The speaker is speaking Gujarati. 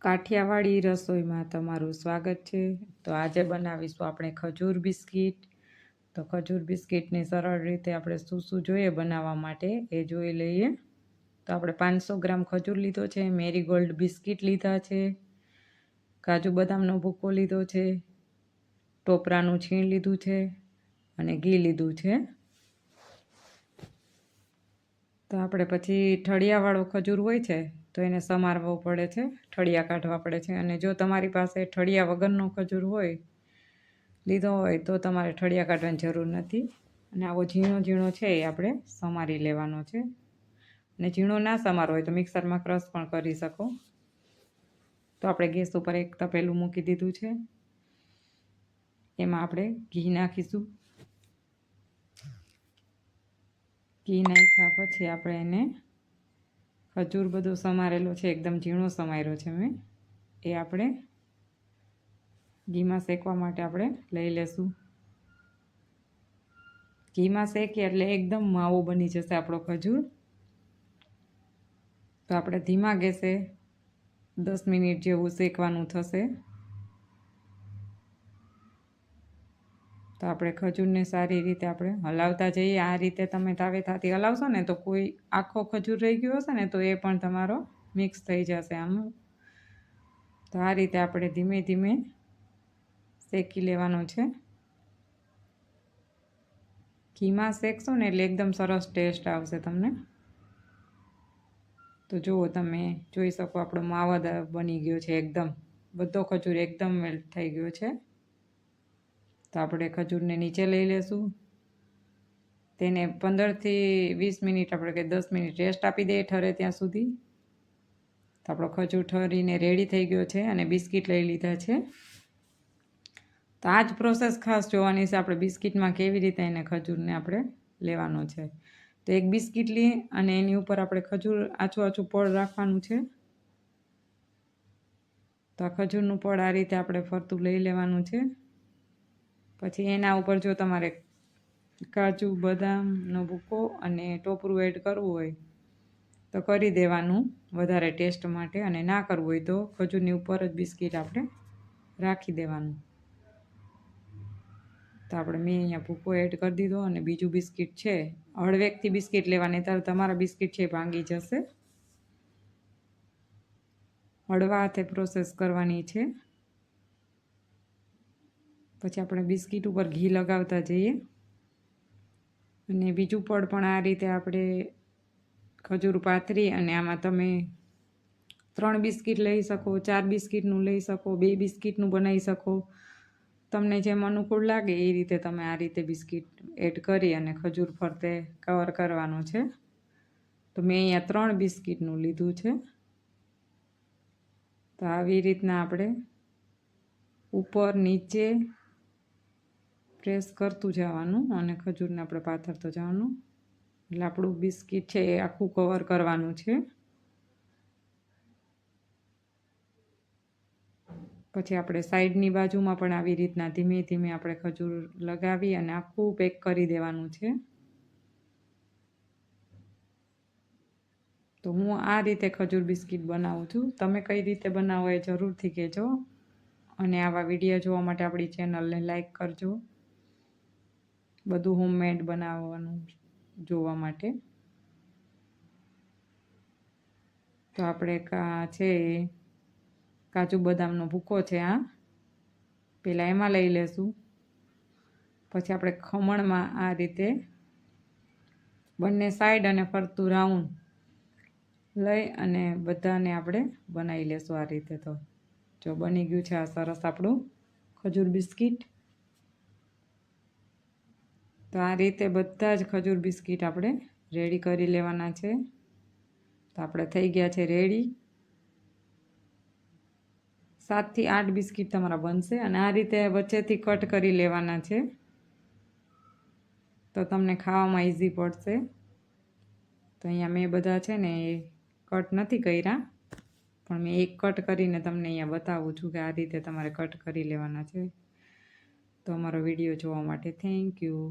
કાઠિયાવાડી રસોઈમાં તમારું સ્વાગત છે। તો આજે બનાવીશું આપણે ખજૂર બિસ્કિટ। તો ખજૂર બિસ્કિટની સરળ રીતે આપણે શું શું જોઈએ બનાવવા માટે એ જોઈ લઈએ। તો આપણે 500 ગ્રામ ખજૂર લીધો છે, મેરીગોલ્ડ બિસ્કિટ લીધા છે, કાજુ બદામનો ભૂકો લીધો છે, ટોપરાનું છીણ લીધું છે અને ઘી લીધું છે। તો આપણે પછી ઠળિયાવાળો ખજૂર હોય છે તો એને સમારવો પડે છે, ઠળિયા કાઢવા પડે છે। અને જો તમારી પાસે ઠળિયા વગરનો ખજૂર હોય લીધો હોય તો તમારે ઠળિયા કાઢવાની જરૂર નથી। અને આવો ઝીણો ઝીણો છે એ આપણે સમારી લેવાનો છે। અને ઝીણો ના સમારો હોય તો મિક્સરમાં ક્રશ પણ કરી શકો। તો આપણે ગેસ ઉપર એક તપેલું મૂકી દીધું છે, એમાં આપણે ઘી નાખીશું। ઘી નાખ્યા પછી આપણે એને ખજૂર બધો સમારેલો છે, એકદમ ઝીણો સમાર્યો છે મેં, એ આપણે ઘીમાં શેકવા માટે આપણે લઈ લેશું। ઘીમાં શેકીએ એટલે એકદમ માવો બની જશે આપણો ખજૂર। તો આપણે ધીમા ગેસે 10 મિનિટ જેવું શેકવાનું થશે। તો આપણે ખજૂરને સારી રીતે આપણે હલાવતા જઈએ। આ રીતે તમે તાવેથાથી હલાવશો ને તો કોઈ આખો ખજૂર રહી ગયો હશે ને તો એ પણ તમારો મિક્સ થઈ જશે આમ। તો આ રીતે આપણે ધીમે ધીમે શેકી લેવાનો છે। ઘીમાં શેકશો ને એટલે એકદમ સરસ ટેસ્ટ આવશે તમને। તો જુઓ, તમે જોઈ શકો આપણો માવા બની ગયો છે, એકદમ બધો ખજૂર એકદમ મેલ્ટ થઈ ગયો છે। તો આપણે ખજૂરને નીચે લઈ લેશું, તેને 15થી 20 મિનિટ આપણે કે 10 મિનિટ રેસ્ટ આપી દઈએ ઠરે ત્યાં સુધી। તો આપણો ખજૂર ઠરીને રેડી થઈ ગયો છે અને બિસ્કિટ લઈ લીધા છે। તો આ જ પ્રોસેસ ખાસ જોવાની છે આપણે બિસ્કિટમાં કેવી રીતે એને ખજૂરને આપણે લેવાનો છે। તો એક બિસ્કિટ લઈએ અને એની ઉપર આપણે ખજૂર આછું આછું પડ રાખવાનું છે। તો આ ખજૂરનું પડ આ રીતે આપણે ફરતું લઈ લેવાનું છે। પછી એના ઉપર જો તમારે કાજુ બદામનો ભૂકો અને ટોપરું એડ કરવું હોય તો કરી દેવાનું વધારે ટેસ્ટ માટે, અને ના કરવું હોય તો ખજૂરની ઉપર જ બિસ્કિટ આપણે રાખી દેવાનું। તો આપણે મેં અહીંયા ભૂકો એડ કરી દીધો અને બીજું બિસ્કિટ છે, હળવેકથી બિસ્કિટ લેવાની, ત્યારે તમારા બિસ્કિટ છે ભાંગી જશે। હળવા હાથે પ્રોસેસ કરવાની છે। પછી આપણે બિસ્કિટ ઉપર ઘી લગાવતા જઈએ અને બીજું પડ પણ આ રીતે આપણે ખજૂર પાથરી અને આમાં તમે 3 બિસ્કિટ લઈ શકો, 4 બિસ્કિટનું લઈ શકો, 2 બિસ્કિટનું બનાવી શકો। તમને જેમ અનુકૂળ લાગે એ રીતે તમે આ રીતે બિસ્કિટ એડ કરી અને ખજૂર ફરતે કવર કરવાનું છે। તો મેં અહીંયા 3 બિસ્કિટનું લીધું છે। તો આવી રીતના આપણે ઉપર નીચે પ્રેસ કરતું જવાનું અને ખજૂરને આપણે પાથરતું જવાનું, એટલે આપણું બિસ્કિટ છે એ આખું કવર કરવાનું છે। પછી આપણે સાઈડની બાજુમાં પણ આવી રીતના ધીમે ધીમે આપણે ખજૂર લગાવી અને આખું પેક કરી દેવાનું છે। તો હું આ રીતે ખજૂર બિસ્કિટ બનાવું છું, તમે કઈ રીતે બનાવો એ જરૂરથી કહેજો। અને આવા વિડીયો જોવા માટે આપણી ચેનલને લાઈક કરજો, બધું હોમમેડ બનાવવાનું જોવા માટે। તો આપણે છે કાજુ બદામનો ભૂકો છે, આ પહેલાં એમાં લઈ લેશું। પછી આપણે ખમણમાં આ રીતે બંને સાઈડ અને ફરતું રાઉન્ડ લઈ અને બધાને આપણે બનાવી લેશું આ રીતે। તો જો બની ગયું છે આ સરસ આપણું ખજૂર બિસ્કિટ। તો આ રીતે બધા જ ખજૂર બિસ્કિટ આપણે રેડી કરી લેવાના છે। તો આપણે થઈ ગયા છે રેડી। 7 થી 8 બિસ્કિટ તમારા બનશે અને આ રીતે વચ્ચેથી કટ કરી લેવાના છે, તો તમને ખાવામાં ઇઝી પડશે। તો અહીંયા મેં બધા છે ને એ કટ નથી કર્યા, પણ મેં એક કટ કરીને તમને અહીંયા બતાવું છું કે આ રીતે તમારે કટ કરી લેવાના છે। તો અમારો વિડીયો જોવા માટે થેન્ક યુ।